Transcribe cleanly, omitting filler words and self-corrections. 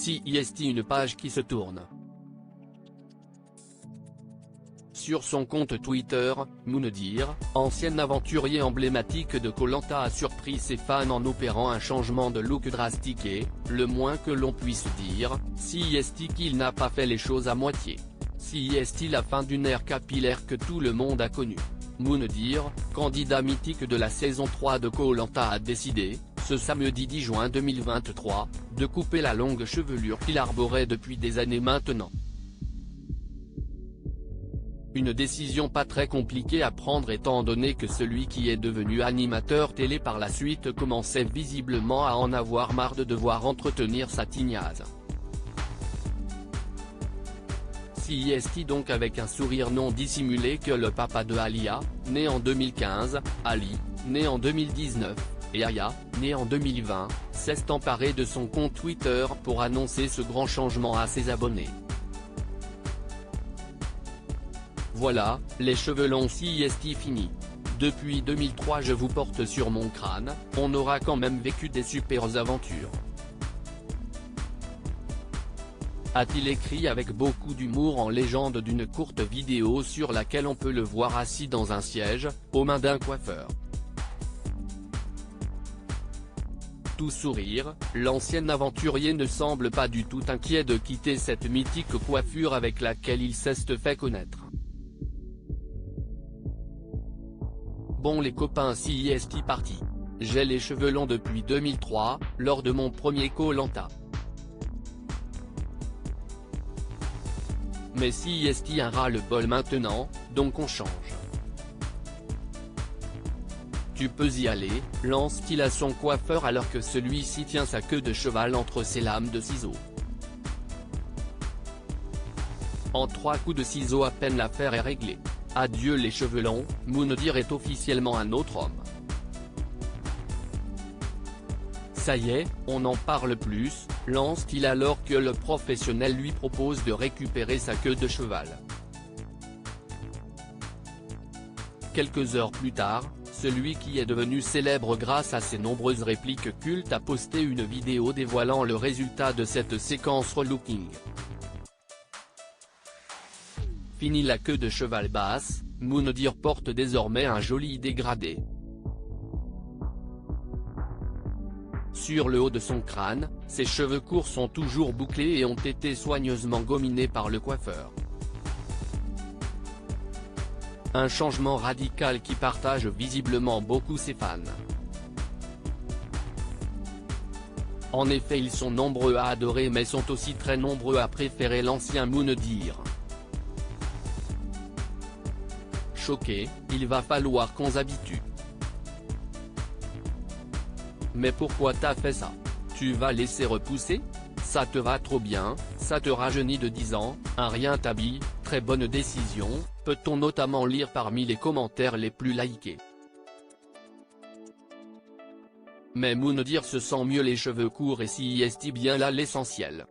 CIST, une page qui se tourne. Sur son compte Twitter, Moundir, ancien aventurier emblématique de Koh Lanta, a surpris ses fans en opérant un changement de look drastique et, le moins que l'on puisse dire, CIST qu'il n'a pas fait les choses à moitié. CIST, la fin d'une ère capillaire que tout le monde a connue. Moundir, candidat mythique de la saison 3 de Koh Lanta, a décidé, ce samedi 10 juin 2023, de couper la longue chevelure qu'il arborait depuis des années maintenant. Une décision pas très compliquée à prendre étant donné que celui qui est devenu animateur télé par la suite commençait visiblement à en avoir marre de devoir entretenir sa tignasse. CIST, donc, avec un sourire non dissimulé, que le papa de Alia, né en 2015, Ali, né en 2019, et Aya, né en 2020, s'est emparé de son compte Twitter pour annoncer ce grand changement à ses abonnés. Voilà, les cheveux longs CIST fini. Depuis 2003 je vous porte sur mon crâne, on aura quand même vécu des super aventures. A-t-il écrit avec beaucoup d'humour en légende d'une courte vidéo sur laquelle on peut le voir assis dans un siège, aux mains d'un coiffeur. Tout sourire, l'ancien aventurier ne semble pas du tout inquiet de quitter cette mythique coiffure avec laquelle il s'est fait connaître. Bon les copains, CIST parti. J'ai les cheveux longs depuis 2003, lors de mon premier Koh Lanta. Mais CIST a ras-le-bol maintenant, donc on change. Tu peux y aller, lance-t-il à son coiffeur alors que celui-ci tient sa queue de cheval entre ses lames de ciseaux. En 3 coups de ciseaux à peine l'affaire est réglée. Adieu les cheveux longs, Moundir est officiellement un autre homme. Ça y est, on n'en parle plus, lance-t-il alors que le professionnel lui propose de récupérer sa queue de cheval. Quelques heures plus tard, celui qui est devenu célèbre grâce à ses nombreuses répliques cultes a posté une vidéo dévoilant le résultat de cette séquence relooking. Fini la queue de cheval basse, Moundir porte désormais un joli dégradé. Sur le haut de son crâne, ses cheveux courts sont toujours bouclés et ont été soigneusement gominés par le coiffeur. Un changement radical qui partage visiblement beaucoup ses fans. En effet, ils sont nombreux à adorer mais sont aussi très nombreux à préférer l'ancien Moundir. Choqué, il va falloir qu'on s'habitue. Mais pourquoi t'as fait ça? Tu vas laisser repousser? Ça te va trop bien, ça te rajeunit de 10 ans, un rien t'habille, très bonne décision, peut-on notamment lire parmi les commentaires les plus likés. Mais Moundir se sent mieux les cheveux courts et CIST bien là l'essentiel.